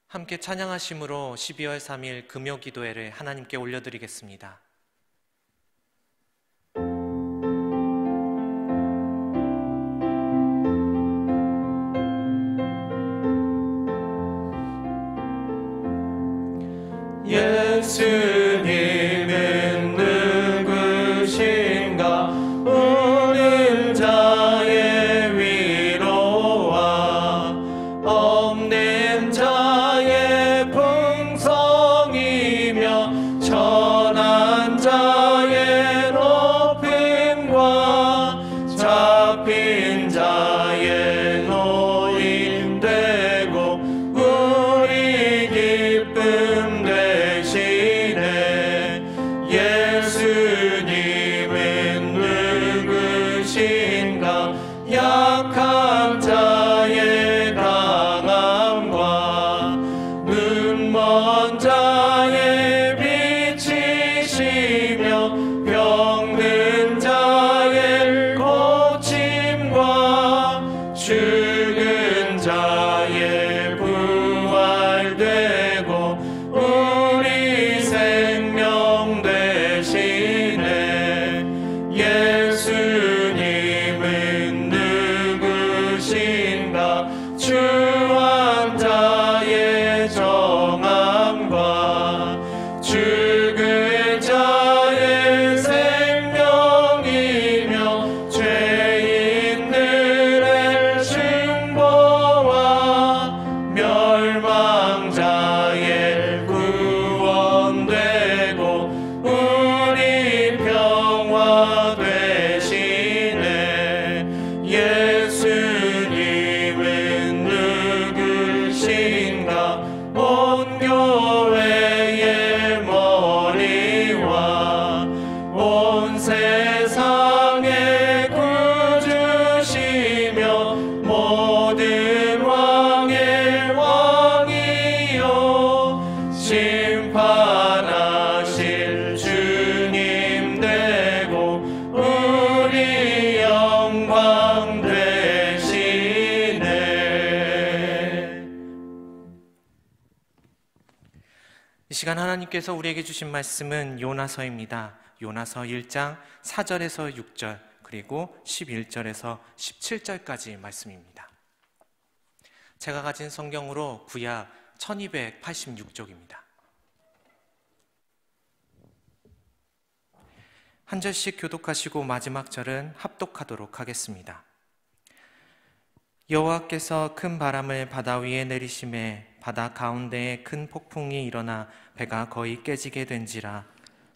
함께 찬양하심으로 12월 3일 금요기도회를 하나님께 올려드리겠습니다. 예수님은 누구신가? 우는 자의 위로와 없는 자의 풍성이며 천한 자의 높음과 잡힌 자의 노임 되고 우리 기쁨 되시네. 예수님은 누구신가? 약한 자의 강함과 눈먼 자의 빛이시며 병든 자의 고침과 죽은 자의 부활되고 우리 생명 되시네. 예수님은 누구신가? 주한 자의 정함과 죽은 자의 생명이며 죄인들의 중보와 멸망자의 구원되고 우리 평화 되시네. 예수님은 누구신가? 온 교회의 머리와 온 세상의 구주시며 모든 왕의 왕이요 심판하실 주님 되고 우리 영광 되시네. 이 시간 하나님께서 우리에게 주신 말씀은 요나서입니다. 요나서 1장 4절에서 6절 그리고 11절에서 17절까지 말씀입니다. 제가 가진 성경으로 구약 1286쪽입니다. 한 절씩 교독하시고 마지막 절은 합독하도록 하겠습니다. 여호와께서 큰 바람을 바다 위에 내리심에 바다 가운데에 큰 폭풍이 일어나 배가 거의 깨지게 된지라.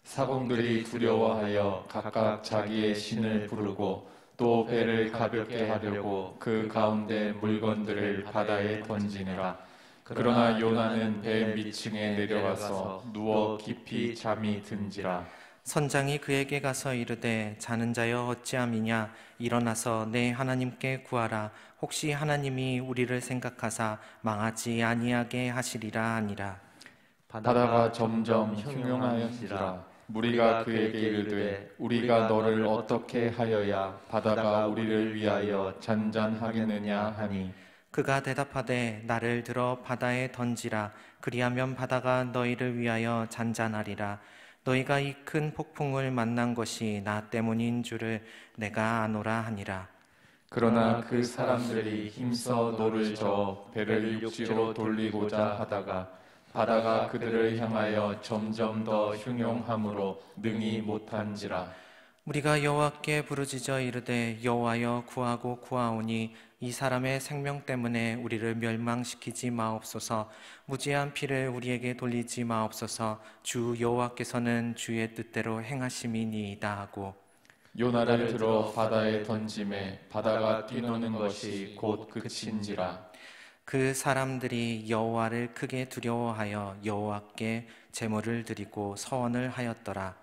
사공들이 두려워하여 각각 자기의 신을 부르고 또 배를 가볍게 하려고 그 가운데 물건들을 바다에 던지니라. 그러나 요나는 배 밑층에 내려가서 누워 깊이 잠이 든지라. 선장이 그에게 가서 이르되 자는 자여 어찌함이냐? 일어나서 내 하나님께 구하라. 혹시 하나님이 우리를 생각하사 망하지 아니하게 하시리라 하니라. 바다가 점점 흉흉하여지라. 무리가 그에게 이르되 우리가 너를 어떻게 하여야 바다가 우리를 위하여 잔잔하겠느냐 하니. 그가 대답하되 나를 들어 바다에 던지라. 그리하면 바다가 너희를 위하여 잔잔하리라. 너희가 이 큰 폭풍을 만난 것이 나 때문인 줄을 내가 아노라 하니라. 그러나 그 사람들이 힘써 노를 저어 배를 육지로 돌리고자 하다가 바다가 그들을 향하여 점점 더 흉용함으로 능히 못한지라. 우리가 여호와께 부르짖어 이르되 여호와여 구하고 구하오니 이 사람의 생명 때문에 우리를 멸망시키지 마옵소서. 무지한 피를 우리에게 돌리지 마옵소서. 주 여호와께서는 주의 뜻대로 행하심이니이다 하고. 요나를 들어 바다에 던짐에 바다가 뛰노는 것이 곧 그친지라. 그 사람들이 여호와를 크게 두려워하여 여호와께 제물을 드리고 서원을 하였더라.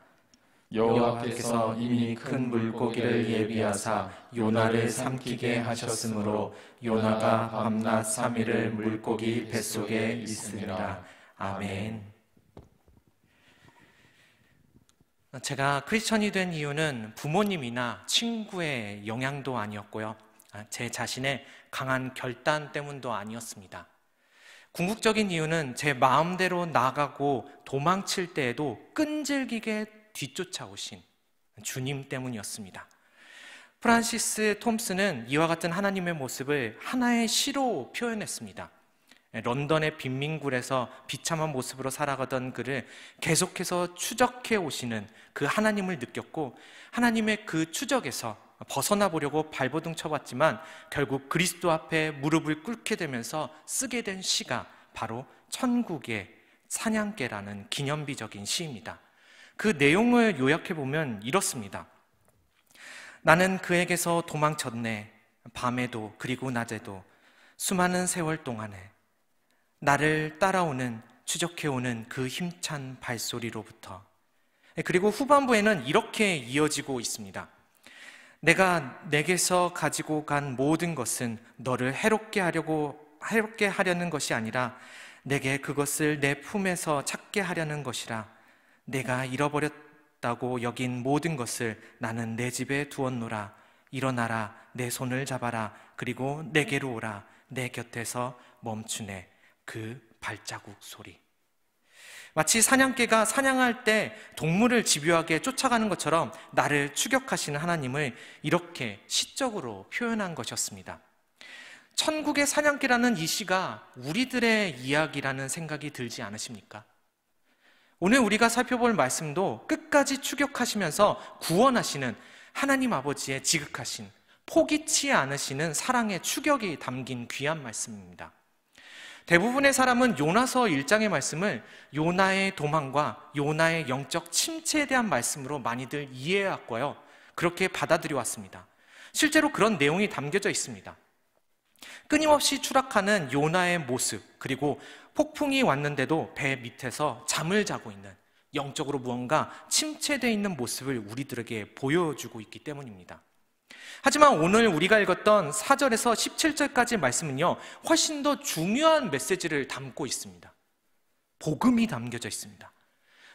여호와께서 이미 큰 물고기를 예비하사 요나를 삼키게 하셨으므로 요나가 밤낮 3일을 물고기 뱃속에 있으니라. 아멘. 제가 크리스천이 된 이유는 부모님이나 친구의 영향도 아니었고요, 제 자신의 강한 결단 때문도 아니었습니다. 궁극적인 이유는 제 마음대로 나가고 도망칠 때에도 끈질기게 뒤쫓아오신 주님 때문이었습니다. 프란시스 톰슨은 이와 같은 하나님의 모습을 하나의 시로 표현했습니다. 런던의 빈민굴에서 비참한 모습으로 살아가던 그를 계속해서 추적해 오시는 그 하나님을 느꼈고, 하나님의 그 추적에서 벗어나 보려고 발버둥 쳐봤지만 결국 그리스도 앞에 무릎을 꿇게 되면서 쓰게 된 시가 바로 천국의 사냥개라는 기념비적인 시입니다. 그 내용을 요약해 보면 이렇습니다. 나는 그에게서 도망쳤네. 밤에도 그리고 낮에도 수많은 세월 동안에 나를 따라오는, 추적해오는 그 힘찬 발소리로부터. 그리고 후반부에는 이렇게 이어지고 있습니다. 내가 내게서 가지고 간 모든 것은 너를 해롭게 하려는 것이 아니라 내게 그것을 내 품에서 찾게 하려는 것이라. 내가 잃어버렸다고 여긴 모든 것을 나는 내 집에 두었노라. 일어나라, 내 손을 잡아라. 그리고 내게로 오라. 내 곁에서 멈추네. 그 발자국 소리. 마치 사냥개가 사냥할 때 동물을 집요하게 쫓아가는 것처럼 나를 추격하시는 하나님을 이렇게 시적으로 표현한 것이었습니다. 천국의 사냥개라는 이 시가 우리들의 이야기라는 생각이 들지 않으십니까? 오늘 우리가 살펴볼 말씀도 끝까지 추격하시면서 구원하시는 하나님 아버지의 지극하신, 포기치 않으시는 사랑의 추격이 담긴 귀한 말씀입니다. 대부분의 사람은 요나서 1장의 말씀을 요나의 도망과 요나의 영적 침체에 대한 말씀으로 많이들 이해해왔고요, 그렇게 받아들여 왔습니다. 실제로 그런 내용이 담겨져 있습니다. 끊임없이 추락하는 요나의 모습, 그리고 폭풍이 왔는데도 배 밑에서 잠을 자고 있는, 영적으로 무언가 침체되어 있는 모습을 우리들에게 보여주고 있기 때문입니다. 하지만 오늘 우리가 읽었던 4절에서 17절까지의 말씀은요, 훨씬 더 중요한 메시지를 담고 있습니다. 복음이 담겨져 있습니다.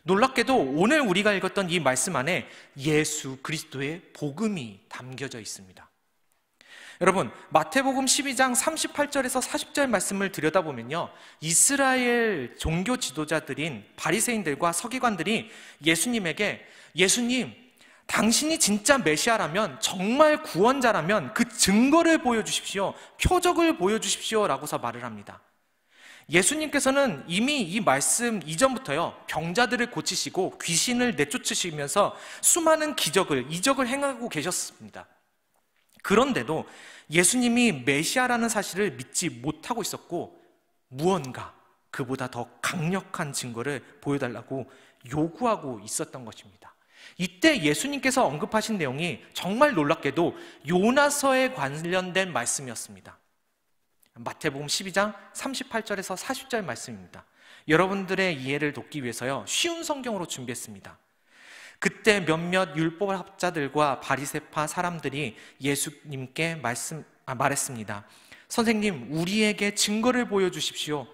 놀랍게도 오늘 우리가 읽었던 이 말씀 안에 예수 그리스도의 복음이 담겨져 있습니다. 여러분, 마태복음 12장 38절에서 40절 말씀을 들여다보면요, 이스라엘 종교 지도자들인 바리새인들과 서기관들이 예수님에게, 예수님, 당신이 진짜 메시아라면, 정말 구원자라면 그 증거를 보여주십시오, 표적을 보여주십시오 라고서 말을 합니다. 예수님께서는 이미 이 말씀 이전부터요, 병자들을 고치시고 귀신을 내쫓으시면서 수많은 기적을, 이적을 행하고 계셨습니다. 그런데도 예수님이 메시아라는 사실을 믿지 못하고 있었고, 무언가 그보다 더 강력한 증거를 보여달라고 요구하고 있었던 것입니다. 이때 예수님께서 언급하신 내용이 정말 놀랍게도 요나서에 관련된 말씀이었습니다. 마태복음 12장 38절에서 40절 말씀입니다. 여러분들의 이해를 돕기 위해서요, 쉬운 성경으로 준비했습니다. 그때 몇몇 율법학자들과 바리새파 사람들이 예수님께 말했습니다. 선생님, 우리에게 증거를 보여주십시오.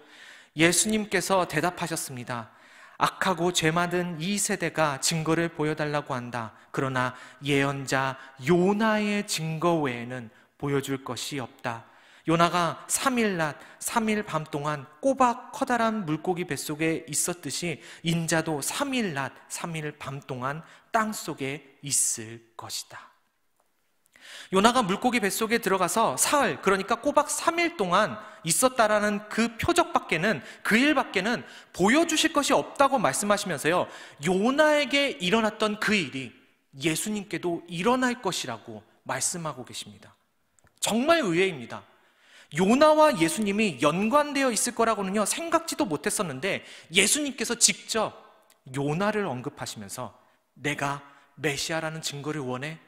예수님께서 대답하셨습니다. 악하고 죄 많은 이 세대가 증거를 보여달라고 한다. 그러나 예언자 요나의 증거 외에는 보여줄 것이 없다. 요나가 3일 낮 3일 밤 동안 꼬박 커다란 물고기 뱃속에 있었듯이 인자도 3일 낮 3일 밤 동안 땅속에 있을 것이다. 요나가 물고기 뱃속에 들어가서 사흘, 그러니까 꼬박 3일 동안 있었다라는 그 표적밖에는, 그 일밖에는 보여주실 것이 없다고 말씀하시면서요, 요나에게 일어났던 그 일이 예수님께도 일어날 것이라고 말씀하고 계십니다. 정말 의외입니다. 요나와 예수님이 연관되어 있을 거라고는요, 생각지도 못했었는데 예수님께서 직접 요나를 언급하시면서 내가 메시아라는 증거를 원해?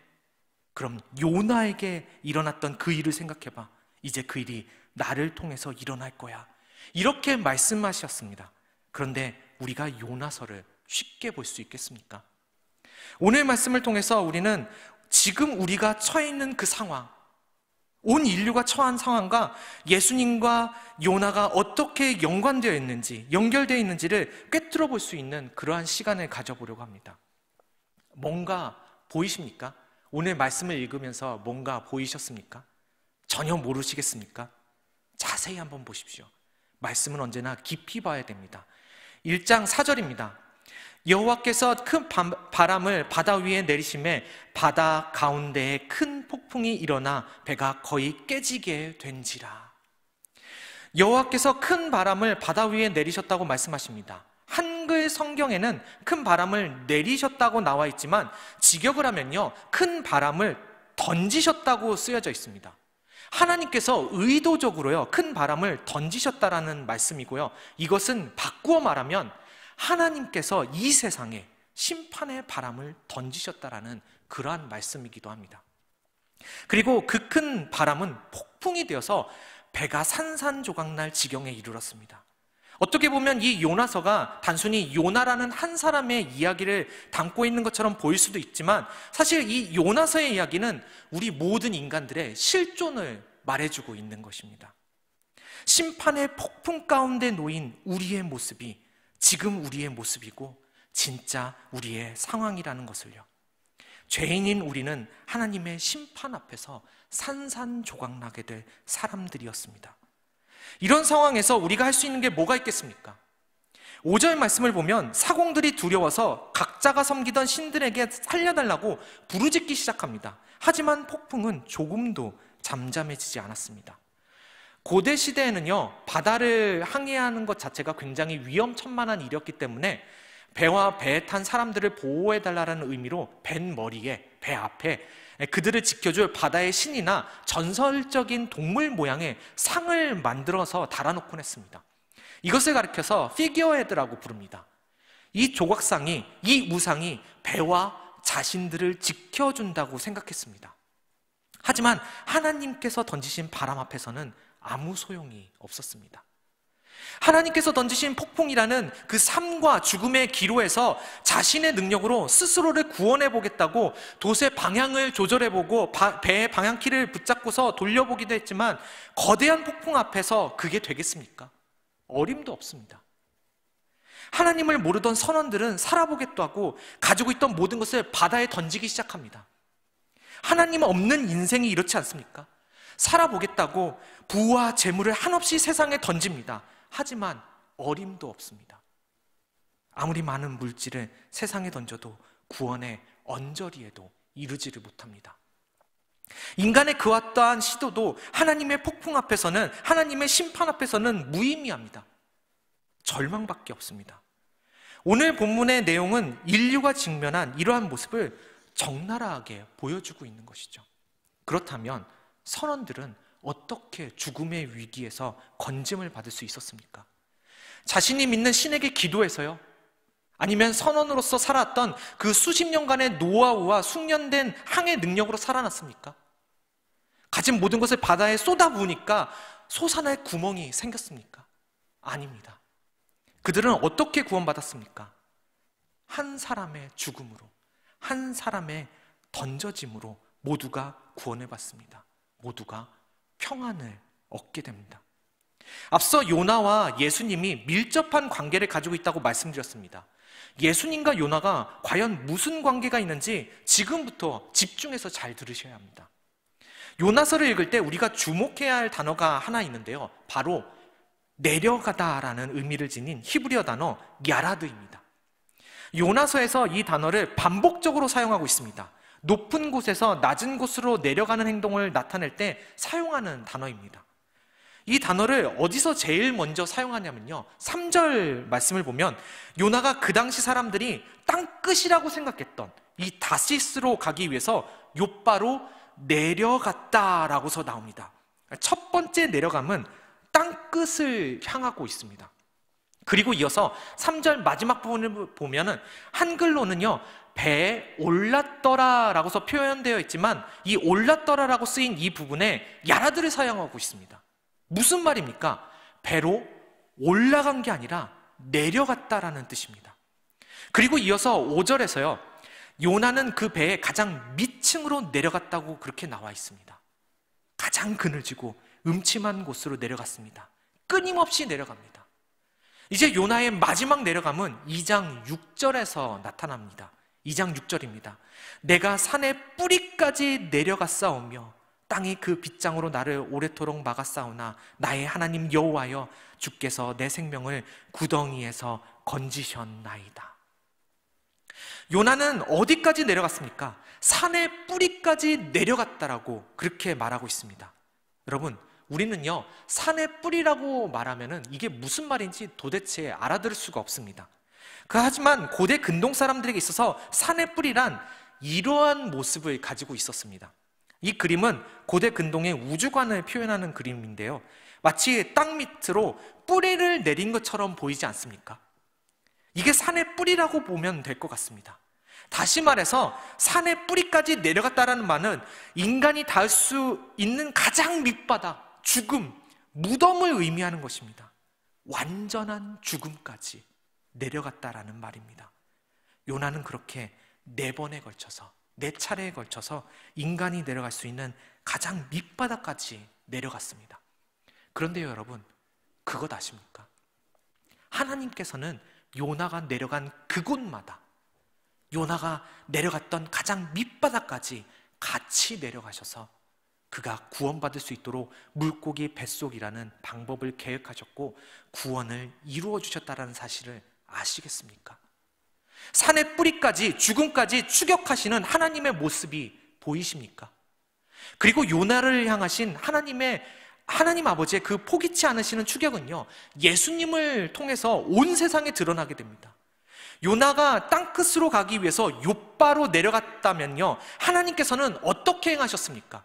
그럼 요나에게 일어났던 그 일을 생각해봐. 이제 그 일이 나를 통해서 일어날 거야. 이렇게 말씀하셨습니다. 그런데 우리가 요나서를 쉽게 볼 수 있겠습니까? 오늘 말씀을 통해서 우리는 지금 우리가 처해 있는 그 상황, 온 인류가 처한 상황과 예수님과 요나가 어떻게 연관되어 있는지, 연결되어 있는지를 꿰뚫어 볼 수 있는 그러한 시간을 가져보려고 합니다. 뭔가 보이십니까? 오늘 말씀을 읽으면서 뭔가 보이셨습니까? 전혀 모르시겠습니까? 자세히 한번 보십시오. 말씀은 언제나 깊이 봐야 됩니다. 1장 4절입니다. 여호와께서 큰 바람을 바다 위에 내리심에 바다 가운데에 큰 폭풍이 일어나 배가 거의 깨지게 된지라. 여호와께서 큰 바람을 바다 위에 내리셨다고 말씀하십니다. 한글 성경에는 큰 바람을 내리셨다고 나와 있지만 직역을 하면요, 큰 바람을 던지셨다고 쓰여져 있습니다. 하나님께서 의도적으로요, 큰 바람을 던지셨다라는 말씀이고요, 이것은 바꾸어 말하면 하나님께서 이 세상에 심판의 바람을 던지셨다라는 그러한 말씀이기도 합니다. 그리고 그 큰 바람은 폭풍이 되어서 배가 산산조각날 지경에 이르렀습니다. 어떻게 보면 이 요나서가 단순히 요나라는 한 사람의 이야기를 담고 있는 것처럼 보일 수도 있지만 사실 이 요나서의 이야기는 우리 모든 인간들의 실존을 말해주고 있는 것입니다. 심판의 폭풍 가운데 놓인 우리의 모습이 지금 우리의 모습이고 진짜 우리의 상황이라는 것을요, 죄인인 우리는 하나님의 심판 앞에서 산산조각나게 될 사람들이었습니다. 이런 상황에서 우리가 할 수 있는 게 뭐가 있겠습니까? 5절 말씀을 보면 사공들이 두려워서 각자가 섬기던 신들에게 살려달라고 부르짖기 시작합니다. 하지만 폭풍은 조금도 잠잠해지지 않았습니다. 고대 시대에는요, 바다를 항해하는 것 자체가 굉장히 위험천만한 일이었기 때문에 배와 배에 탄 사람들을 보호해달라는 의미로 벤 머리에, 배 앞에 그들을 지켜줄 바다의 신이나 전설적인 동물 모양의 상을 만들어서 달아놓곤 했습니다. 이것을 가리켜서 피겨헤드라고 부릅니다. 이 조각상이, 이 우상이 배와 자신들을 지켜준다고 생각했습니다. 하지만 하나님께서 던지신 바람 앞에서는 아무 소용이 없었습니다. 하나님께서 던지신 폭풍이라는 그 삶과 죽음의 기로에서 자신의 능력으로 스스로를 구원해 보겠다고 돛의 방향을 조절해보고 배의 방향키를 붙잡고서 돌려보기도 했지만 거대한 폭풍 앞에서 그게 되겠습니까? 어림도 없습니다. 하나님을 모르던 선원들은 살아보겠다고 하고 가지고 있던 모든 것을 바다에 던지기 시작합니다. 하나님 없는 인생이 이렇지 않습니까? 살아보겠다고 부와 재물을 한없이 세상에 던집니다. 하지만 어림도 없습니다. 아무리 많은 물질을 세상에 던져도 구원의 언저리에도 이르지를 못합니다. 인간의 그와 또한 시도도 하나님의 폭풍 앞에서는, 하나님의 심판 앞에서는 무의미합니다. 절망밖에 없습니다. 오늘 본문의 내용은 인류가 직면한 이러한 모습을 적나라하게 보여주고 있는 것이죠. 그렇다면 선원들은 어떻게 죽음의 위기에서 건짐을 받을 수 있었습니까? 자신이 믿는 신에게 기도해서요? 아니면 선원으로서 살았던 그 수십 년간의 노하우와 숙련된 항해 능력으로 살아났습니까? 가진 모든 것을 바다에 쏟아부으니까 솟아날 구멍이 생겼습니까? 아닙니다. 그들은 어떻게 구원받았습니까? 한 사람의 죽음으로, 한 사람의 던져짐으로 모두가 구원을 받습니다. 모두가 평안을 얻게 됩니다. 앞서 요나와 예수님이 밀접한 관계를 가지고 있다고 말씀드렸습니다. 예수님과 요나가 과연 무슨 관계가 있는지 지금부터 집중해서 잘 들으셔야 합니다. 요나서를 읽을 때 우리가 주목해야 할 단어가 하나 있는데요, 바로 내려가다라는 의미를 지닌 히브리어 단어 야라드입니다. 요나서에서 이 단어를 반복적으로 사용하고 있습니다. 높은 곳에서 낮은 곳으로 내려가는 행동을 나타낼 때 사용하는 단어입니다. 이 단어를 어디서 제일 먼저 사용하냐면요, 3절 말씀을 보면 요나가 그 당시 사람들이 땅끝이라고 생각했던 이 다시스로 가기 위해서 욥바로 내려갔다라고서 나옵니다. 첫 번째 내려감은 땅끝을 향하고 있습니다. 그리고 이어서 3절 마지막 부분을 보면은 한글로는요, 배에 올랐더라라고서 표현되어 있지만 이 올랐더라라고 쓰인 이 부분에 야라드를 사용하고 있습니다. 무슨 말입니까? 배로 올라간 게 아니라 내려갔다라는 뜻입니다. 그리고 이어서 5절에서요, 요나는 그 배의 가장 밑층으로 내려갔다고 그렇게 나와 있습니다. 가장 그늘지고 음침한 곳으로 내려갔습니다. 끊임없이 내려갑니다. 이제 요나의 마지막 내려감은 2장 6절에서 나타납니다. 2장 6절입니다. 내가 산의 뿌리까지 내려갔사오며 땅이 그 빗장으로 나를 오래도록 막았사오나 나의 하나님 여호와여, 주께서 내 생명을 구덩이에서 건지셨나이다. 요나는 어디까지 내려갔습니까? 산의 뿌리까지 내려갔다라고 그렇게 말하고 있습니다. 여러분, 우리는요, 산의 뿌리라고 말하면은 이게 무슨 말인지 도대체 알아들을 수가 없습니다. 하지만 고대 근동 사람들에게 있어서 산의 뿌리란 이러한 모습을 가지고 있었습니다. 이 그림은 고대 근동의 우주관을 표현하는 그림인데요, 마치 땅 밑으로 뿌리를 내린 것처럼 보이지 않습니까? 이게 산의 뿌리라고 보면 될 것 같습니다. 다시 말해서 산의 뿌리까지 내려갔다라는 말은 인간이 닿을 수 있는 가장 밑바닥, 죽음, 무덤을 의미하는 것입니다. 완전한 죽음까지 내려갔다라는 말입니다. 요나는 그렇게 4번에 걸쳐서, 4차례에 걸쳐서 인간이 내려갈 수 있는 가장 밑바닥까지 내려갔습니다. 그런데요, 여러분, 그것 아십니까? 하나님께서는 요나가 내려간 그곳마다, 요나가 내려갔던 가장 밑바닥까지 같이 내려가셔서 그가 구원받을 수 있도록 물고기 뱃속이라는 방법을 계획하셨고 구원을 이루어 주셨다는 사실을 아시겠습니까? 산의 뿌리까지, 죽음까지 추격하시는 하나님의 모습이 보이십니까? 그리고 요나를 향하신 하나님 아버지의 그 포기치 않으시는 추격은요, 예수님을 통해서 온 세상에 드러나게 됩니다. 요나가 땅끝으로 가기 위해서 욥바로 내려갔다면요, 하나님께서는 어떻게 행하셨습니까?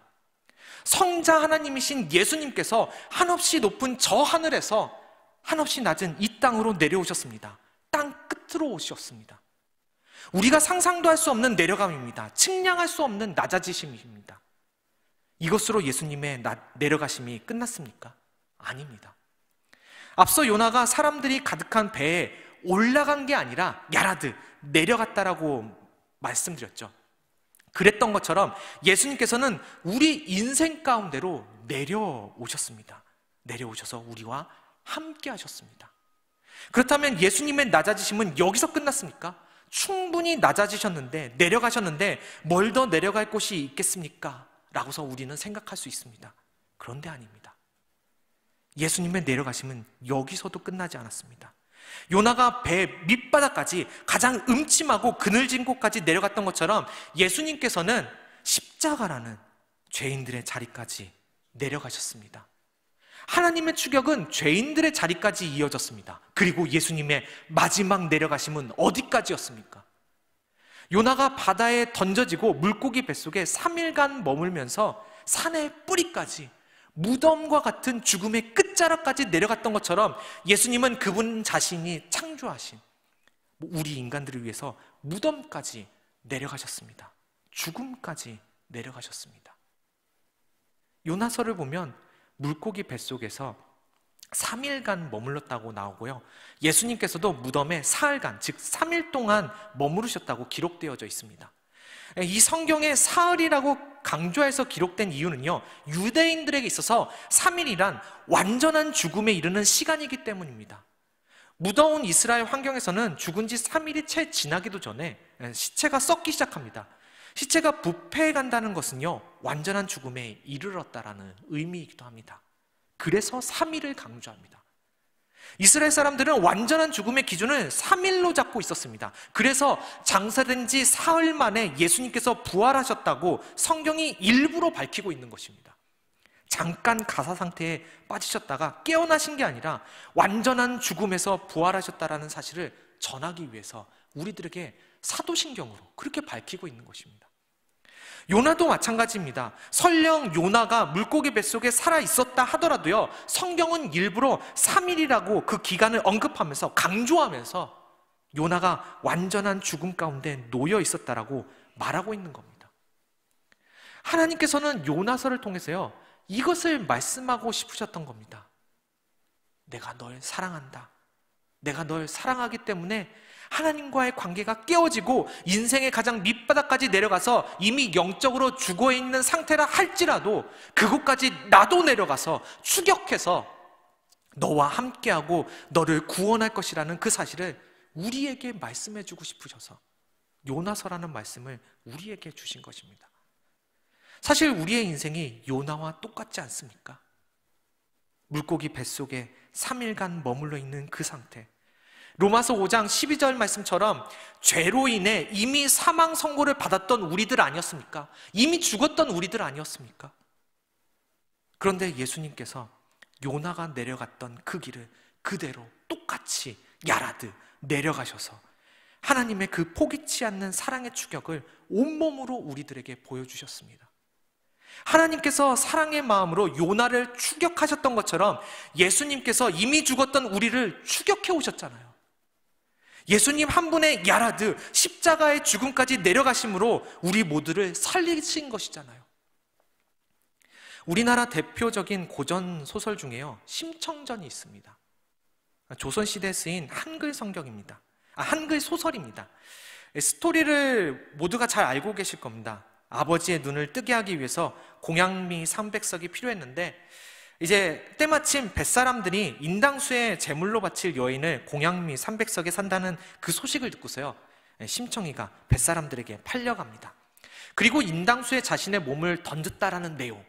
성자 하나님이신 예수님께서 한없이 높은 저 하늘에서 한없이 낮은 이 땅으로 내려오셨습니다. 땅 끝으로 오셨습니다. 우리가 상상도 할 수 없는 내려감입니다. 측량할 수 없는 낮아지심입니다. 이것으로 예수님의 내려가심이 끝났습니까? 아닙니다. 앞서 요나가 사람들이 가득한 배에 올라간 게 아니라 야라드, 내려갔다라고 말씀드렸죠. 그랬던 것처럼 예수님께서는 우리 인생 가운데로 내려오셨습니다. 내려오셔서 우리와 함께 하셨습니다. 그렇다면 예수님의 낮아지심은 여기서 끝났습니까? 충분히 낮아지셨는데, 내려가셨는데 뭘 더 내려갈 곳이 있겠습니까? 라고서 우리는 생각할 수 있습니다. 그런데 아닙니다. 예수님의 내려가심은 여기서도 끝나지 않았습니다. 요나가 배 밑바닥까지, 가장 음침하고 그늘진 곳까지 내려갔던 것처럼 예수님께서는 십자가라는 죄인들의 자리까지 내려가셨습니다. 하나님의 추격은 죄인들의 자리까지 이어졌습니다. 그리고 예수님의 마지막 내려가심은 어디까지였습니까? 요나가 바다에 던져지고 물고기 뱃속에 3일간 머물면서 산의 뿌리까지, 무덤과 같은 죽음의 끝자락까지 내려갔던 것처럼 예수님은 그분 자신이 창조하신 우리 인간들을 위해서 무덤까지 내려가셨습니다. 죽음까지 내려가셨습니다. 요나서를 보면 물고기 뱃속에서 3일간 머물렀다고 나오고요, 예수님께서도 무덤에 사흘간, 즉 3일 동안 머무르셨다고 기록되어져 있습니다. 이 성경에 사흘이라고 강조해서 기록된 이유는요, 유대인들에게 있어서 3일이란 완전한 죽음에 이르는 시간이기 때문입니다. 무더운 이스라엘 환경에서는 죽은 지 3일이 채 지나기도 전에 시체가 썩기 시작합니다. 시체가 부패해 간다는 것은요, 완전한 죽음에 이르렀다라는 의미이기도 합니다. 그래서 3일을 강조합니다. 이스라엘 사람들은 완전한 죽음의 기준을 3일로 잡고 있었습니다. 그래서 장사된 지 사흘 만에 예수님께서 부활하셨다고 성경이 일부러 밝히고 있는 것입니다. 잠깐 가사 상태에 빠지셨다가 깨어나신 게 아니라 완전한 죽음에서 부활하셨다라는 사실을 전하기 위해서 우리들에게 사도신경으로 그렇게 밝히고 있는 것입니다. 요나도 마찬가지입니다. 설령 요나가 물고기 뱃속에 살아있었다 하더라도요, 성경은 일부러 3일이라고 그 기간을 언급하면서, 강조하면서 요나가 완전한 죽음 가운데 놓여 있었다라고 말하고 있는 겁니다. 하나님께서는 요나서를 통해서요, 이것을 말씀하고 싶으셨던 겁니다. 내가 널 사랑한다. 내가 널 사랑하기 때문에 하나님과의 관계가 깨어지고 인생의 가장 밑바닥까지 내려가서 이미 영적으로 죽어있는 상태라 할지라도 그곳까지 나도 내려가서 추격해서 너와 함께하고 너를 구원할 것이라는 그 사실을 우리에게 말씀해주고 싶으셔서 요나서라는 말씀을 우리에게 주신 것입니다. 사실 우리의 인생이 요나와 똑같지 않습니까? 물고기 뱃속에 3일간 머물러 있는 그 상태. 로마서 5장 12절 말씀처럼 죄로 인해 이미 사망 선고를 받았던 우리들 아니었습니까? 이미 죽었던 우리들 아니었습니까? 그런데 예수님께서 요나가 내려갔던 그 길을 그대로 똑같이 야라드 내려가셔서 하나님의 그 포기치 않는 사랑의 추격을 온몸으로 우리들에게 보여주셨습니다. 하나님께서 사랑의 마음으로 요나를 추격하셨던 것처럼 예수님께서 이미 죽었던 우리를 추격해 오셨잖아요. 예수님 한 분의 야라드, 십자가의 죽음까지 내려가심으로 우리 모두를 살리신 것이잖아요. 우리나라 대표적인 고전 소설 중에요, 심청전이 있습니다. 조선시대에 쓰인 한글 성경입니다. 한글 소설입니다. 스토리를 모두가 잘 알고 계실 겁니다. 아버지의 눈을 뜨게 하기 위해서 공양미 300석이 필요했는데 이제 때마침 뱃사람들이 인당수에 제물로 바칠 여인을 공양미 300석에 산다는 그 소식을 듣고서요, 심청이가 뱃사람들에게 팔려갑니다. 그리고 인당수에 자신의 몸을 던졌다라는 내용,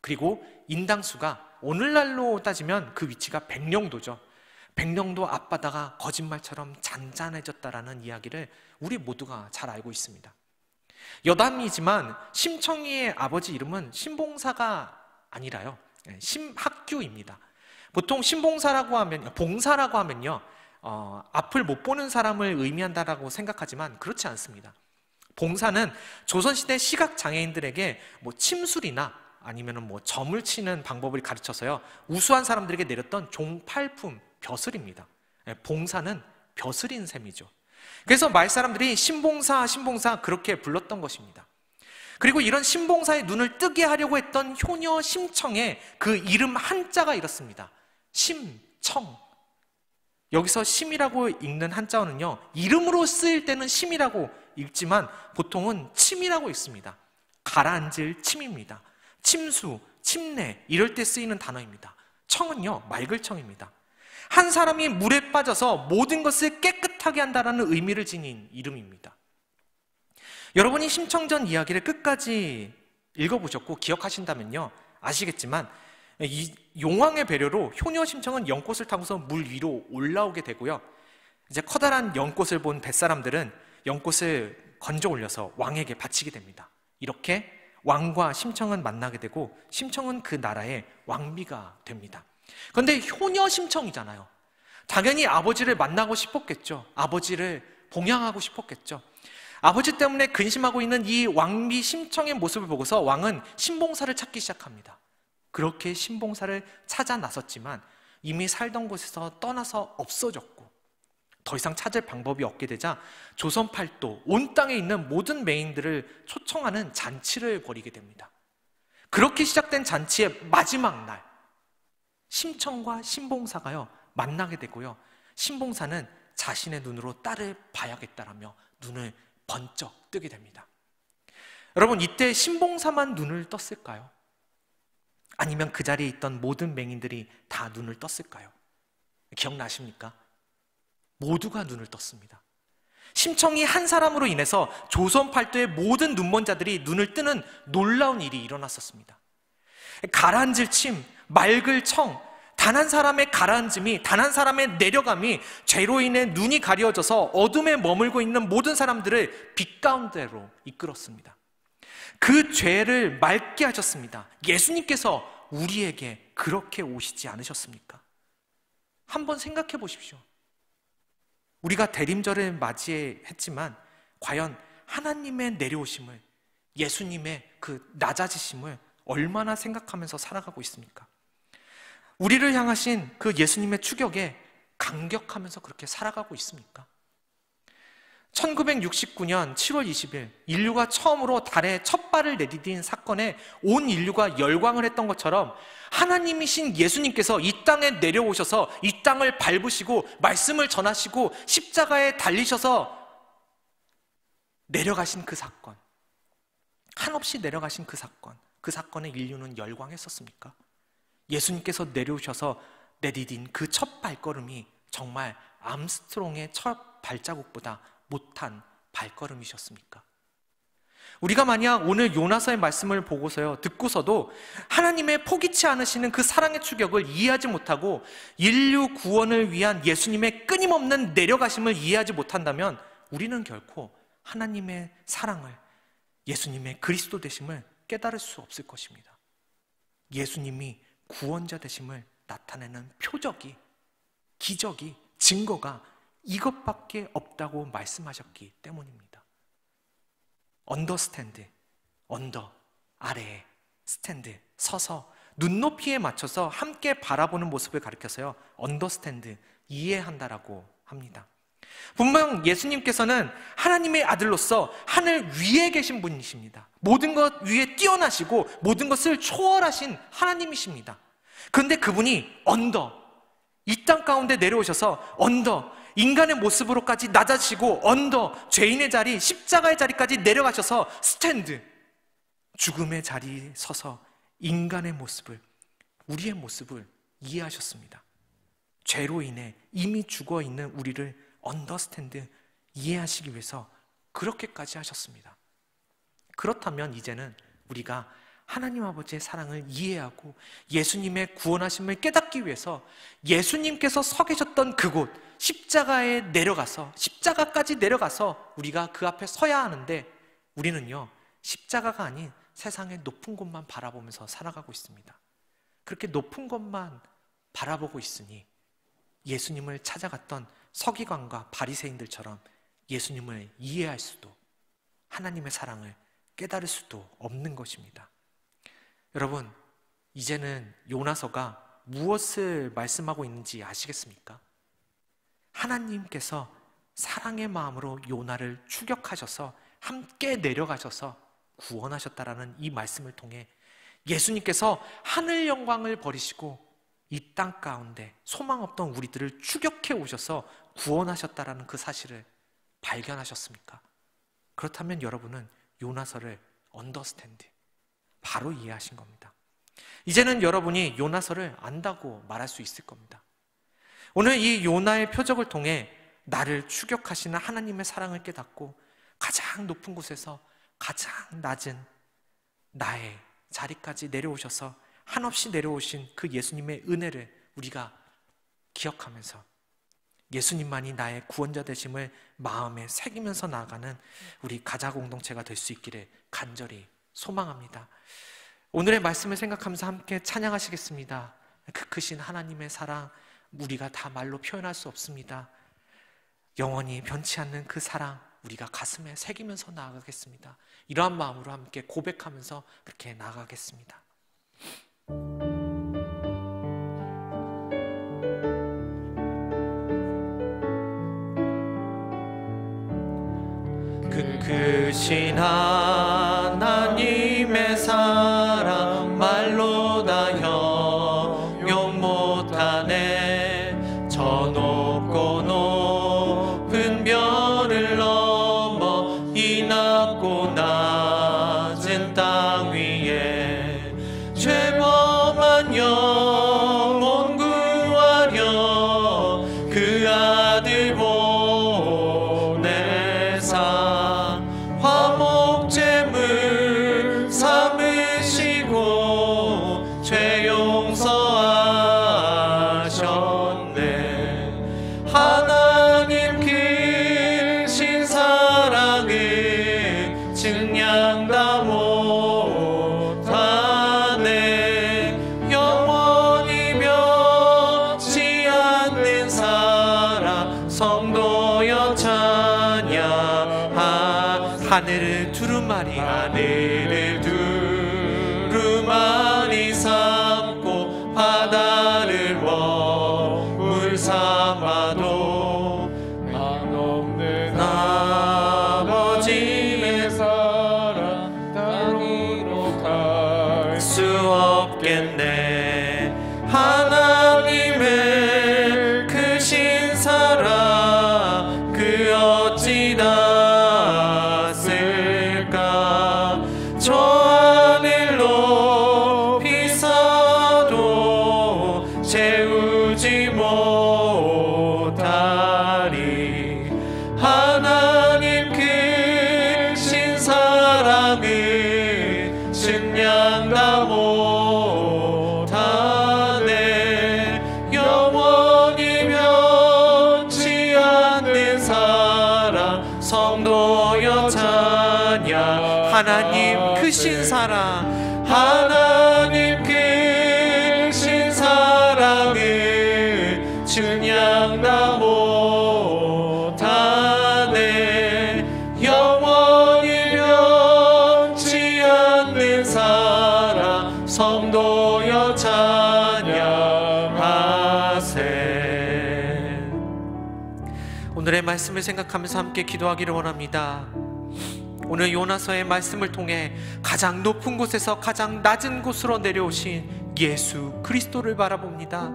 그리고 인당수가 오늘날로 따지면 그 위치가 백령도죠. 백령도 앞바다가 거짓말처럼 잔잔해졌다라는 이야기를 우리 모두가 잘 알고 있습니다. 여담이지만 심청이의 아버지 이름은 신봉사가 아니라요, 심학규입니다. 보통 신봉사라고 하면, 봉사라고 하면요, 앞을 못 보는 사람을 의미한다라고 생각하지만 그렇지 않습니다. 봉사는 조선시대 시각장애인들에게 침술이나 아니면 점을 치는 방법을 가르쳐서요, 우수한 사람들에게 내렸던 종팔품, 벼슬입니다. 봉사는 벼슬인 셈이죠. 그래서 마을 사람들이 신봉사, 신봉사 그렇게 불렀던 것입니다. 그리고 이런 신봉사의 눈을 뜨게 하려고 했던 효녀 심청의 그 이름 한자가 이렇습니다. 심청. 여기서 심이라고 읽는 한자어는요, 이름으로 쓰일 때는 심이라고 읽지만 보통은 침이라고 읽습니다. 가라앉을 침입니다. 침수, 침내 이럴 때 쓰이는 단어입니다. 청은요, 맑을 청입니다. 한 사람이 물에 빠져서 모든 것을 깨끗하게 한다는 의미를 지닌 이름입니다. 여러분이 심청전 이야기를 끝까지 읽어보셨고 기억하신다면요, 아시겠지만 이 용왕의 배려로 효녀 심청은 연꽃을 타고서 물 위로 올라오게 되고요, 이제 커다란 연꽃을 본 뱃사람들은 연꽃을 건져 올려서 왕에게 바치게 됩니다. 이렇게 왕과 심청은 만나게 되고 심청은 그 나라의 왕비가 됩니다. 그런데 효녀 심청이잖아요. 당연히 아버지를 만나고 싶었겠죠. 아버지를 봉양하고 싶었겠죠. 아버지 때문에 근심하고 있는 이 왕비 심청의 모습을 보고서 왕은 신봉사를 찾기 시작합니다. 그렇게 신봉사를 찾아 나섰지만 이미 살던 곳에서 떠나서 없어졌고 더 이상 찾을 방법이 없게 되자 조선팔도 온 땅에 있는 모든 맹인들을 초청하는 잔치를 벌이게 됩니다. 그렇게 시작된 잔치의 마지막 날, 심청과 신봉사가요 만나게 되고요, 신봉사는 자신의 눈으로 딸을 봐야겠다라며 눈을 번쩍 뜨게 됩니다. 여러분, 이때 신봉사만 눈을 떴을까요? 아니면 그 자리에 있던 모든 맹인들이 다 눈을 떴을까요? 기억나십니까? 모두가 눈을 떴습니다. 심청이 한 사람으로 인해서 조선팔도의 모든 눈먼 자들이 눈을 뜨는 놀라운 일이 일어났었습니다. 가라앉을 침, 맑을 청, 단 한 사람의 가라앉음이, 단 한 사람의 내려감이 죄로 인해 눈이 가려져서 어둠에 머물고 있는 모든 사람들을 빛 가운데로 이끌었습니다. 그 죄를 맑게 하셨습니다. 예수님께서 우리에게 그렇게 오시지 않으셨습니까? 한번 생각해 보십시오. 우리가 대림절을 맞이했지만 과연 하나님의 내려오심을, 예수님의 그 낮아지심을 얼마나 생각하면서 살아가고 있습니까? 우리를 향하신 그 예수님의 추격에 감격하면서 그렇게 살아가고 있습니까? 1969년 7월 20일 인류가 처음으로 달에 첫 발을 내디딘 사건에 온 인류가 열광을 했던 것처럼 하나님이신 예수님께서 이 땅에 내려오셔서 이 땅을 밟으시고 말씀을 전하시고 십자가에 달리셔서 내려가신 그 사건, 한없이 내려가신 그 사건에 인류는 열광했었습니까? 예수님께서 내려오셔서 내디딘 그 첫 발걸음이 정말 암스트롱의 첫 발자국보다 못한 발걸음이셨습니까? 우리가 만약 오늘 요나서의 말씀을 보고서요, 듣고서도 하나님의 포기치 않으시는 그 사랑의 추격을 이해하지 못하고 인류 구원을 위한 예수님의 끊임없는 내려가심을 이해하지 못한다면 우리는 결코 하나님의 사랑을, 예수님의 그리스도 되심을 깨달을 수 없을 것입니다. 예수님이 구원자 되심을 나타내는 표적이, 기적이, 증거가 이것밖에 없다고 말씀하셨기 때문입니다. 언더스탠드, 언더, 아래에 스탠드, 서서 눈높이에 맞춰서 함께 바라보는 모습을 가리켜서요, 언더스탠드, 이해한다라고 합니다. 분명 예수님께서는 하나님의 아들로서 하늘 위에 계신 분이십니다. 모든 것 위에 뛰어나시고 모든 것을 초월하신 하나님이십니다. 그런데 그분이 언더, 이 땅 가운데 내려오셔서 언더, 인간의 모습으로까지 낮아지고 언더, 죄인의 자리, 십자가의 자리까지 내려가셔서 스탠드, 죽음의 자리에 서서 인간의 모습을, 우리의 모습을 이해하셨습니다. 죄로 인해 이미 죽어있는 우리를 언더스탠드, 이해하시기 위해서 그렇게까지 하셨습니다. 그렇다면 이제는 우리가 하나님 아버지의 사랑을 이해하고 예수님의 구원하심을 깨닫기 위해서 예수님께서 서 계셨던 그곳, 십자가에 내려가서, 십자가까지 내려가서 우리가 그 앞에 서야 하는데, 우리는요, 십자가가 아닌 세상의 높은 곳만 바라보면서 살아가고 있습니다. 그렇게 높은 곳만 바라보고 있으니 예수님을 찾아갔던 서기관과 바리새인들처럼 예수님을 이해할 수도, 하나님의 사랑을 깨달을 수도 없는 것입니다. 여러분, 이제는 요나서가 무엇을 말씀하고 있는지 아시겠습니까? 하나님께서 사랑의 마음으로 요나를 추격하셔서 함께 내려가셔서 구원하셨다라는 이 말씀을 통해 예수님께서 하늘 영광을 버리시고 이 땅 가운데 소망 없던 우리들을 추격해 오셔서 구원하셨다라는 그 사실을 발견하셨습니까? 그렇다면 여러분은 요나서를 언더스탠드, 바로 이해하신 겁니다. 이제는 여러분이 요나서를 안다고 말할 수 있을 겁니다. 오늘 이 요나의 표적을 통해 나를 추격하시는 하나님의 사랑을 깨닫고 가장 높은 곳에서 가장 낮은 나의 자리까지 내려오셔서 한없이 내려오신 그 예수님의 은혜를 우리가 기억하면서 예수님만이 나의 구원자 되심을 마음에 새기면서 나아가는 우리 가자 공동체가 될 수 있기를 간절히 소망합니다. 오늘의 말씀을 생각하면서 함께 찬양하시겠습니다. 그 크신 하나님의 사랑, 우리가 다 말로 표현할 수 없습니다. 영원히 변치 않는 그 사랑, 우리가 가슴에 새기면서 나아가겠습니다. 이러한 마음으로 함께 고백하면서 그렇게 나아가겠습니다. 그 크신 하나님의 사랑 말로 다 형용 못하네. 저 높고 높은 별을 넘어 이 낮고 낮은 땅 위에 죄범한 영혼 구하려 그 아들 보내사 화목제물 삼으시고 죄 용서하셨네. 하나님 크신 사랑을 증량 다 못하네. 영원히 변치 않는 사랑 성도여 찬양하. 하늘을 두루마리, 하늘을 두루마리 삼고 바다를 물 삼아도 한없는 아버지의 사랑 땅으로 갈 수 없겠네. 하나님의 크신 사랑 그 어찌 닿았을까. 저 하늘 높이 사도 채우지 못하리. 하나님 크신 사랑 하나님 크신 사랑, 하나님 크신 사랑을 증량다 못하네. 영원히 변치 않는 사랑 성도여 찬양하세. 오늘의 말씀을 생각하면서 함께 기도하기를 원합니다. 오늘 요나서의 말씀을 통해 가장 높은 곳에서 가장 낮은 곳으로 내려오신 예수 그리스도를 바라봅니다.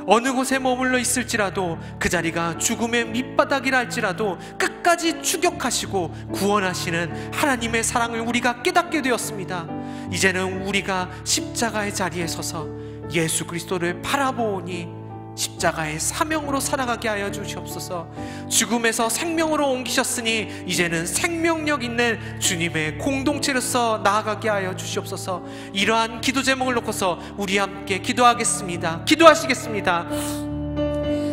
어느 곳에 머물러 있을지라도 그 자리가 죽음의 밑바닥이라 할지라도 끝까지 추격하시고 구원하시는 하나님의 사랑을 우리가 깨닫게 되었습니다. 이제는 우리가 십자가의 자리에 서서 예수 그리스도를 바라보니 십자가의 사명으로 살아가게 하여 주시옵소서. 죽음에서 생명으로 옮기셨으니 이제는 생명력 있는 주님의 공동체로서 나아가게 하여 주시옵소서. 이러한 기도 제목을 놓고서 우리 함께 기도하겠습니다. 기도하시겠습니다.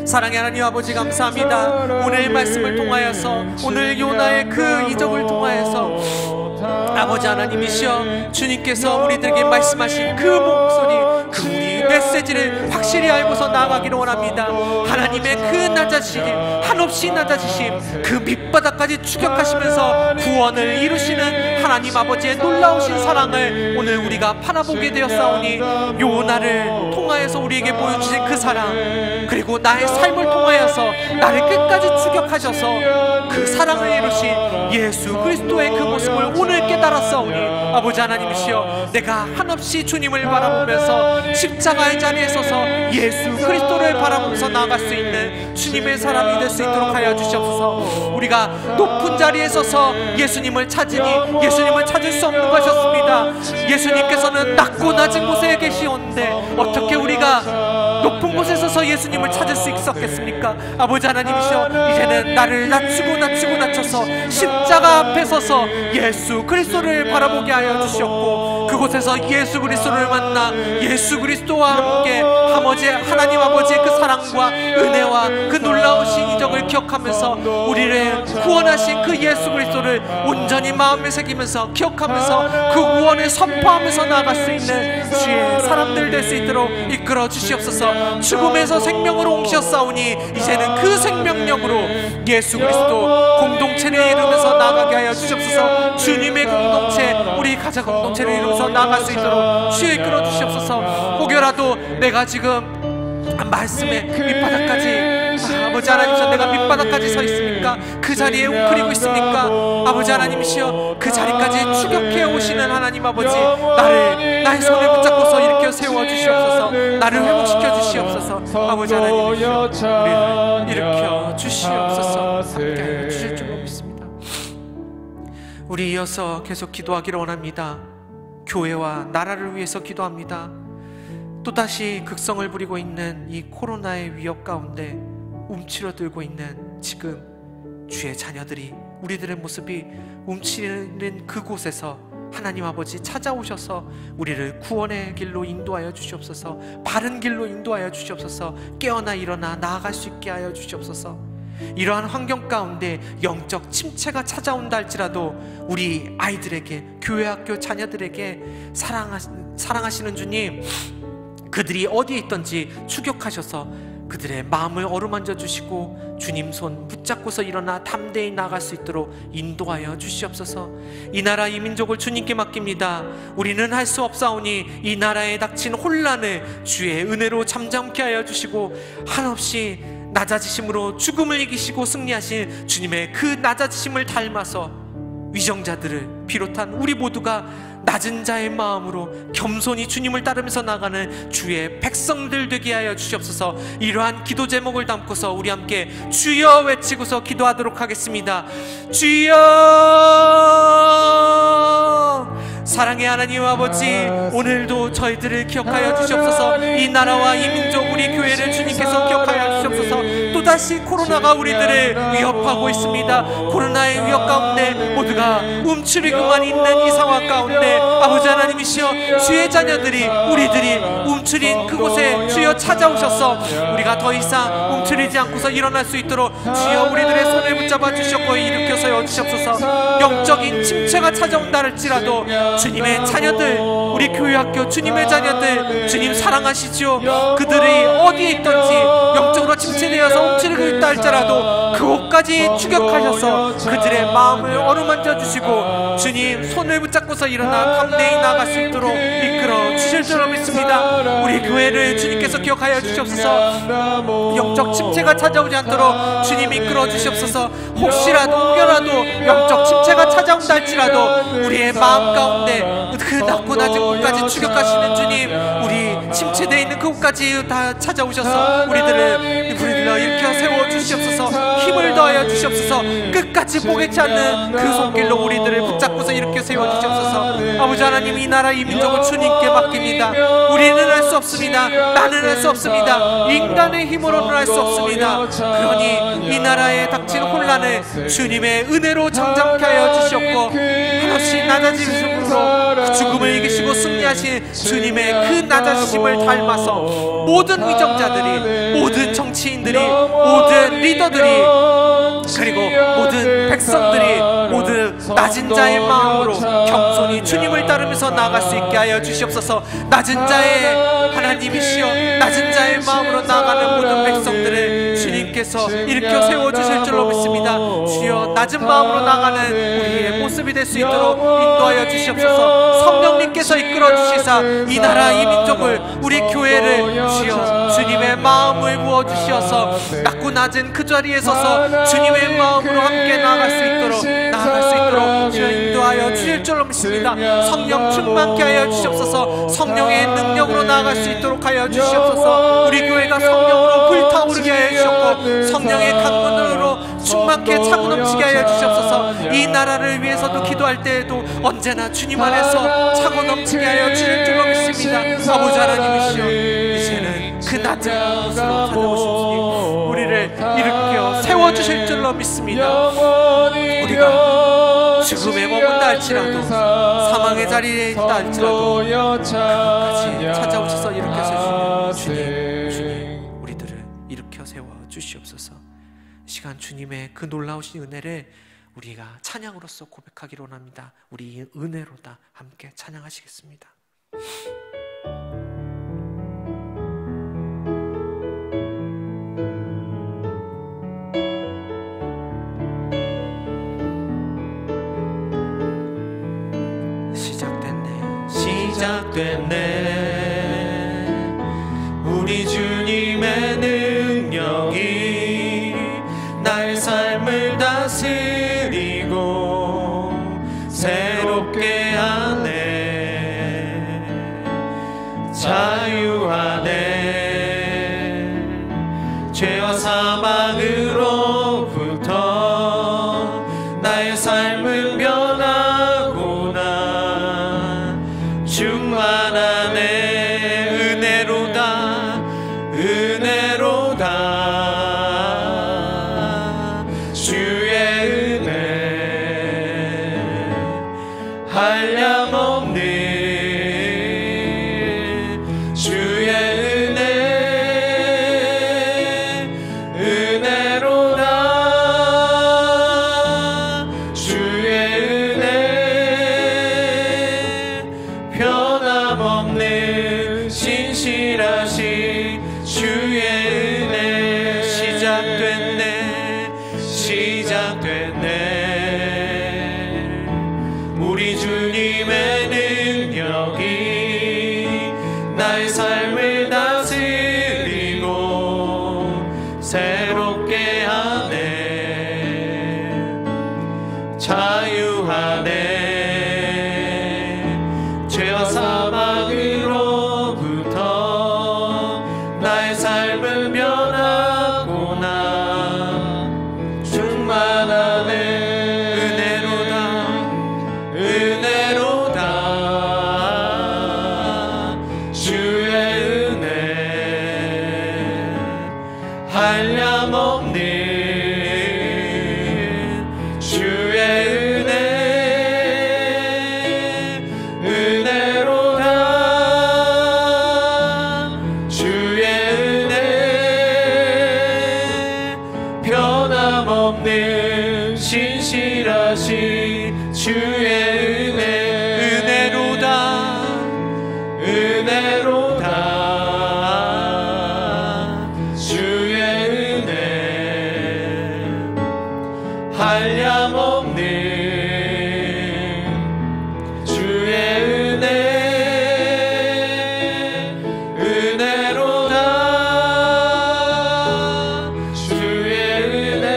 사랑의 하나님 아버지, 감사합니다. 오늘 말씀을 통하여서, 오늘 요나의 그 이적을 통하여서 아버지 하나님이시여, 주님께서 우리들에게 말씀하신 그 목소리, 그 우리 메시지를 확실히 알고서 나아가기를 원합니다. 하나님의 그 낮아지심, 한없이 낮아지심, 그 밑바닥까지 추격하시면서 구원을 이루시는 하나님 아버지의 놀라우신 사랑을 오늘 우리가 바라보게 되었사오니, 요나를 통하여서 우리에게 보여주신 그 사랑, 그리고 나의 삶을 통하여서 나를 끝까지 추격하셔서 그 사랑을 이루신 예수 그리스도의 그 모습을 오늘 깨달았사오니, 아버지 하나님이시여, 내가 한없이 주님을 바라보면서 십자가의 자리에 서서 예수 그리스도를 바라보면서 나아갈 수 있는 주님의 사람이 될 수 있도록 하여 주시옵소서. 우리가 높은 자리에 서서 예수님을 찾으니 예수님을 찾을 수 없는 것이었습니다. 예수님께서는 낮고 낮은 곳에 계시온데 어떻게 우리가 높은 곳에 서서 예수님을 찾을 수 있었겠습니까? 아버지 하나님이시여, 이제는 나를 낮춰서 십자가 앞에 서서 예수 그리스도를 바라보게 하여 주시옵고, 그곳에서 예수 그리스도를 만나 예수 그리스도와 함께 하나님 아버지의 그 사랑과 은혜와 그 놀라우신 이적을 기억하면서 우리를 구원하신 그 예수 그리스도를 온전히 마음에 새기면서 기억하면서 그 구원을 선포하면서 나아갈 수 있는 주의 사람들 될 수 있도록 이끌어 주시옵소서. 죽음에서 생명으로 옮기셨사오니 이제는 그 생명력으로 예수 그리스도 공동체를 이루면서 나아가게 하여 주시옵소서. 주님의 공동체, 우리 가정 공동체를 이루면서 나아갈 수 있도록 주여 이끌어 주시옵소서. 혹여라도 내가 지금 말씀의 밑바닥까지, 아버지 하나님이시여, 내가 밑바닥까지 서 있습니까? 그 자리에 웅크리고 있습니까? 아버지 하나님이시여, 그 자리까지 추격해 오시는 하나님 아버지, 나의 손을 붙잡고서 일으켜 세워 주시옵소서. 나를 회복시켜 주시옵소서. 아버지 하나님이시여, 우리를 일으켜 주시옵소서. 함께 주실 줄로 믿습니다. 우리 이어서 계속 기도하기를 원합니다. 교회와 나라를 위해서 기도합니다. 또다시 극성을 부리고 있는 이 코로나의 위협 가운데 움츠러들고 있는 지금 주의 자녀들이, 우리들의 모습이 움츠리는 그곳에서 하나님 아버지 찾아오셔서 우리를 구원의 길로 인도하여 주시옵소서. 바른 길로 인도하여 주시옵소서. 깨어나 일어나 나아갈 수 있게 하여 주시옵소서. 이러한 환경 가운데 영적 침체가 찾아온다 할지라도 우리 아이들에게, 교회 학교 자녀들에게 사랑하시는 주님, 그들이 어디에 있던지 추격하셔서 그들의 마음을 어루만져 주시고 주님 손 붙잡고서 일어나 담대히 나아갈 수 있도록 인도하여 주시옵소서. 이 나라 이 민족을 주님께 맡깁니다. 우리는 할 수 없사오니 이 나라에 닥친 혼란을 주의 은혜로 잠잠케 하여 주시고, 한없이 낮아지심으로 죽음을 이기시고 승리하신 주님의 그 낮아지심을 닮아서 위정자들을 비롯한 우리 모두가 낮은 자의 마음으로 겸손히 주님을 따르면서 나가는 주의 백성들 되게 하여 주시옵소서. 이러한 기도 제목을 담고서 우리 함께 주여 외치고서 기도하도록 하겠습니다. 주여! 사랑의 하나님 아버지, 오늘도 저희들을 기억하여 주시옵소서. 이 나라와 이 민족, 우리 교회를 주님께서 기억하여 주시옵소서. 또 또다시 코로나가 우리들을 위협하고 있습니다. 코로나의 위협 가운데 모두가 움츠리고만 있는 이 상황 가운데 아버지 하나님이시여, 주의 자녀들이 우리들이 움츠린 그곳에 주여 찾아오셔서 우리가 더 이상 움츠리지 않고서 일어날 수 있도록 주여 우리들의 손을 붙잡아 주셨고 일으켜 세워 주시옵소서. 영적인 침체가 찾아온다 할지라도 주님의 자녀들, 우리 교회학교 주님의 자녀들 주님 사랑하시지요. 그들이 어디에 있든지 영적으로 침체되어서 움츠리고 있다 할지라도 그곳까지 추격하셔서 그들의 마음을 어루만져 주시고 주님 손을 붙잡고서 일어나 담대히 나아갈 수 있도록 이끌어 주실 줄 믿습니다. 우리 교회를 주님께서 기억하여 주시옵소서. 영적 침체가 찾아오지 않도록 주님 이끌어 주시옵소서. 혹시라도 영적 침체가 찾아온다 할지라도 우리의 마음 가운데 그 낮고 낮은 곳까지 추격하시는 주님, 우리 침체되어 있는 그곳까지 다 찾아오셔서 우리들을 일으켜 세워 주시옵소서. 힘을 더하여 주시옵소서. 끝까지 포기치 않는 그 손길로 우리들을 붙잡고서 일으켜 세워 주시옵소서. 아버지 하나님, 이 나라 이 민족을 주님께 맡깁니다. 우리는 할 수 없습니다. 나는 할 수 없습니다. 인간의 힘으로는 할 수 없습니다. 그러니 이 나라에 닥친 혼란을 주님의 은혜로 잠잠케 하여 주시옵고 한없이 낮아지심으로 죽음을 이기시고 승리하신 주님의 그 낮아지심을 닮아서 모든 위정자들이, 모든 정치인들이, 모든 리더들이, 그리고 모든 백성들이 모두 낮은 자의 마음으로 겸손히 주님을 따르면서 나아갈 수 있게 하여 주시옵소서. 낮은 자의 하나님이시여, 낮은 자의 마음으로 나아가는 모든 백성들을 주님께서 일으켜 세워주실 줄로 믿습니다. 주여, 낮은 마음으로 나아가는 우리의 모습이 될 수 있도록 인도하여 주시옵소서. 성령님께서 이끌어 주시사 이 나라 이 민족을, 우리 교회를 주여 주님의 마음을 부어 주시어서 낮고 낮은 그 자리에 서서 주님의 마음으로 함께 나아갈 수 있도록 주여 인도하여 주실 줄로 믿습니다. 성령 충만케 하여 주시옵소서. 성령의 능력으로 나아갈 수 있도록 하여 주시옵소서. 우리 교회가 성령으로 불타오르게 하여 주셨고 성령의 강문으로 충만케 차고 넘치게 하여 주시옵소서. 이 나라를 위해서도 기도할 때에도 언제나 주님 안에서 차고 넘치게 하여 주실 줄로 믿습니다. 아버지 하나님이시여, 이제는 그 낮은 곳으로 찾아오신 주님, 우리를 일으켜 세워주실 줄로 믿습니다. 우리가 죽음에 머문다 할지라도, 사망의 자리에 있다 할지라도 끝까지 찾아오셔서 일으켜 세우시는 주님, 우리들을 일으켜 세워 주시옵소서. 이 시간 주님의 그 놀라우신 은혜를 우리가 찬양으로서 고백하기로 합니다. 우리 은혜로다 함께 찬양하시겠습니다. 시작됐네. 우리 주님의 능력이 나의 삶을 다스리고 새롭게 하네. 자유하네. 죄와 사망으로부터 나의 삶을 변하구나. 충만하네. 은혜로다, 은혜로다. 주의 은혜 한량없는 주의 은혜, 은혜로다. 주의 은혜 변함없는 신실하신 주의 은혜. 시작됐네, 시작됐네. 우리 주님의 능력이 나의 삶을 다스리고 새롭게 하네. 자유하네. 죄와 사망으로부터 나의 삶을 변하구나. 충만하네. 은혜로다, 은혜로다. 주의 은혜 한량없는 없는 신실하신 주의 은혜로다 은혜로다 주의 은혜 한량없는 주의 은혜 은혜로다 주의 은혜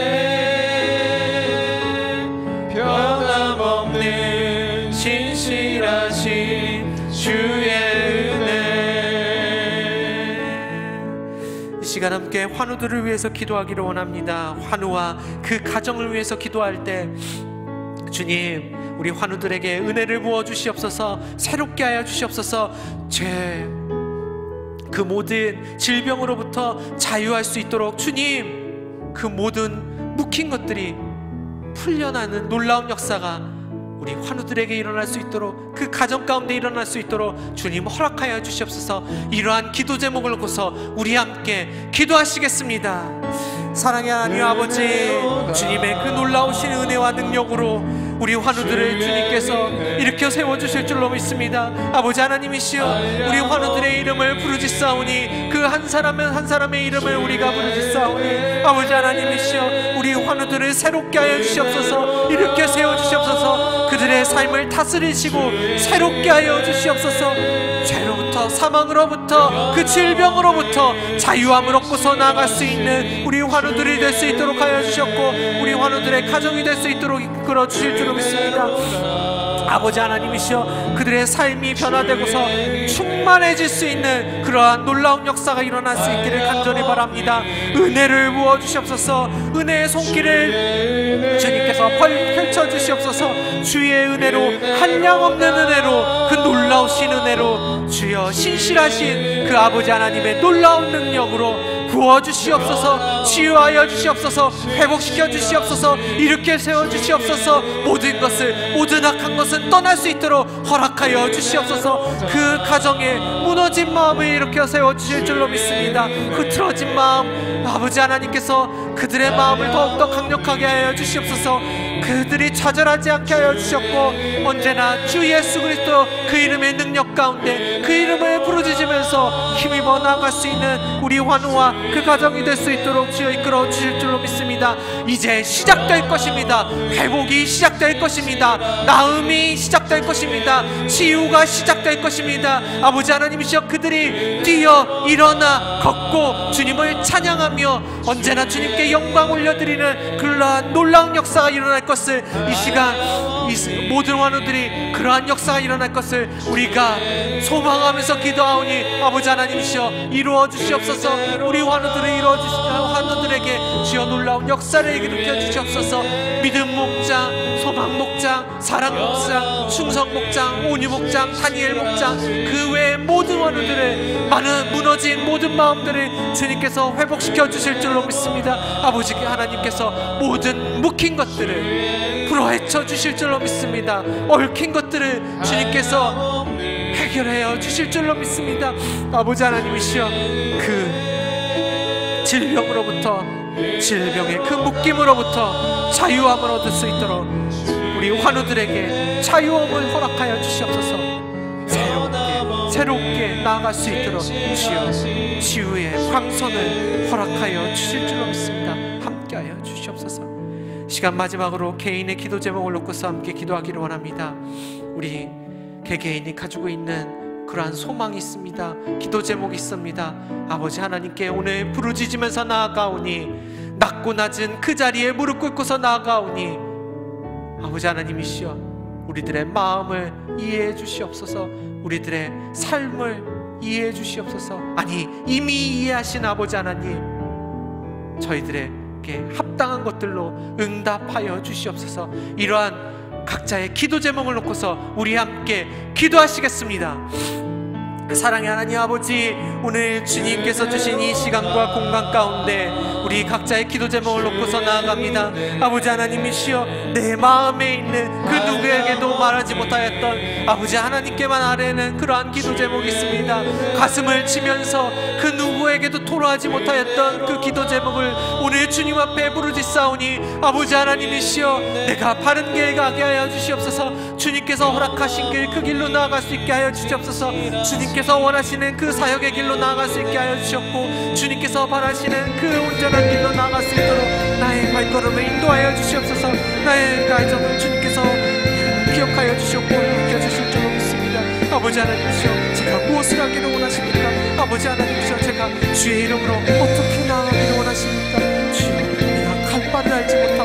변함없는 신실하신 주의 은혜. 이 시간 함께 환우들을 위해서 기도하기를 원합니다. 환우와 그 가정을 위해서 기도할 때 주님, 우리 환우들에게 은혜를 부어 주시옵소서. 새롭게 하여 주시옵소서. 그 모든 질병으로부터 자유할 수 있도록 주님, 그 모든 묵힌 것들이 풀려나는 놀라운 역사가 우리 환우들에게 일어날 수 있도록, 그 가정 가운데 일어날 수 있도록 주님 허락하여 주시옵소서. 이러한 기도 제목을 놓고서 우리 함께 기도하시겠습니다. 사랑의 하나님 아버지, 주님의 그 놀라우신 은혜와 능력으로 우리 환우들을 주님께서 일으켜 세워주실 줄로 믿습니다. 아버지 하나님이시여, 우리 환우들의 이름을 부르짖사오니 그 한 사람 한 사람의 이름을 우리가 부르짖사오니 아버지 하나님이시여, 우리 환우들을 새롭게 하여 주시옵소서. 일으켜 세워주시옵소서. 그들의 삶을 다스리시고 새롭게 하여 주시옵소서. 죄로부터, 사망으로부터, 그 질병으로부터 자유함을 얻고서 나아갈 수 있는 우리 환우들이 될 수 있도록 하여 주셨고, 우리 환우들의 가정이 될 수 있도록 이끌어 주실 줄로 믿습니다. 아버지 하나님이시여, 그들의 삶이 변화되고서 충만해질 수 있는 그러한 놀라운 역사가 일어날 수 있기를 간절히 바랍니다. 은혜를 부어주시옵소서. 은혜의 손길을 주님께서 펼쳐주시옵소서. 주의 은혜로, 한량없는 은혜로, 그 놀라우신 은혜로 주여 신실하신 그 아버지 하나님의 놀라운 능력으로 부어주시옵소서. 치유하여 주시옵소서. 회복시켜 주시옵소서. 일으켜 세워주시옵소서. 모든 것을, 모든 악한 것은 떠날 수 있도록 허락하여 주시옵소서. 그 가정에 무너진 마음을 일으켜 세워주실 줄로 믿습니다. 그 틀어진 마음, 아버지 하나님께서 그들의 마음을 더욱더 강력하게 하여 주시옵소서. 그들이 좌절하지 않게 하여 주셨고, 언제나 주 예수 그리스도 그 이름의 능력 가운데 그 이름을 부르짖으면서 힘입어 나아갈 수 있는 우리 환우와 그 가정이 될 수 있도록 주여 이끌어 주실 줄로 믿습니다. 이제 시작될 것입니다. 회복이 시작될 것입니다. 나음이 시작될 것입니다. 치유가 시작될 것입니다. 아버지 하나님이시여, 그들이 뛰어 일어나 걷고 주님을 찬양하며 언제나 주님께 영광 올려드리는 그러한 놀라운 역사가 일어날 것을, 이 시간 이 모든 환우들이 그러한 역사가 일어날 것을 우리가 소망하면서 기도하오니 아버지 하나님이시여, 이루어 주시옵소서. 우리 환우들에게 주여 놀라운 역사를 일으켜 주시옵소서. 믿음 목장, 소망 목장, 사랑 목장, 충성 목장, 온유 목장, 다니엘 목장, 그 외의 모든 환우들의 많은 무너진 모든 마음들을 주님께서 회복시켜 주실 줄로 믿습니다. 아버지 하나님께서 모든 묵힌 것들을 풀어헤쳐 주실 줄로 믿습니다. 얽힌 것들을 주님께서 해결하여 주실 줄로 믿습니다. 아버지 하나님이시여, 그 질병으로부터, 질병의 그 묶임으로부터 자유함을 얻을 수 있도록 우리 환우들에게 자유함을 허락하여 주시옵소서. 새롭게 나아갈 수 있도록 주여 치유의 광선을 허락하여 주실 줄로 믿습니다. 함께하여 주시옵소서. 시간 마지막으로 개인의 기도 제목을 놓고서 함께 기도하기를 원합니다. 우리 개개인이 가지고 있는 그러한 소망이 있습니다. 기도 제목이 있습니다. 아버지 하나님께 오늘 부르짖으면서 나아가오니, 낮고 낮은 그 자리에 무릎 꿇고서 나아가오니 아버지 하나님이시여, 우리들의 마음을 이해해 주시옵소서. 우리들의 삶을 이해해 주시옵소서. 아니, 이미 이해하신 아버지 하나님, 저희들에게 합당한 것들로 응답하여 주시옵소서. 이러한 각자의 기도 제목을 놓고서 우리 함께 기도하시겠습니다. 사랑의 하나님 아버지, 오늘 주님께서 주신 이 시간과 공간 가운데 우리 각자의 기도 제목을 놓고서 나아갑니다. 아버지 하나님이시여, 내 마음에 있는 그 누구에게도 말하지 못하였던 아버지 하나님께만 아뢰는 그러한 기도 제목이 있습니다. 가슴을 치면서 그 누구에게도 토로하지 못하였던 그 기도 제목을 오늘 주님 앞에 부르짖사오니 아버지 하나님이시여, 내가 바른 길 가게 하여 주시옵소서. 주님께서 허락하신 길, 그 길로 나아갈 수 있게 하여 주시옵소서. 주님께서 원하시는 그 사역의 길로 나아갈 수 있게 하여 주셨고, 주님께서 바라시는 그 온전한 길로 나아갈 수 있도록 나의 발걸음을 인도하여 주시옵소서. 나의 가정을 주님께서 기억하여 주셨고 지켜주실 줄 믿습니다. 아버지 하나님이시여, 제가 무엇을 하기를 원하십니까? 아버지 하나님이시여, 제가 주의 이름으로 어떻게 나아가기를 원하십니까? 주여, 내가 갈 바를 알지 못해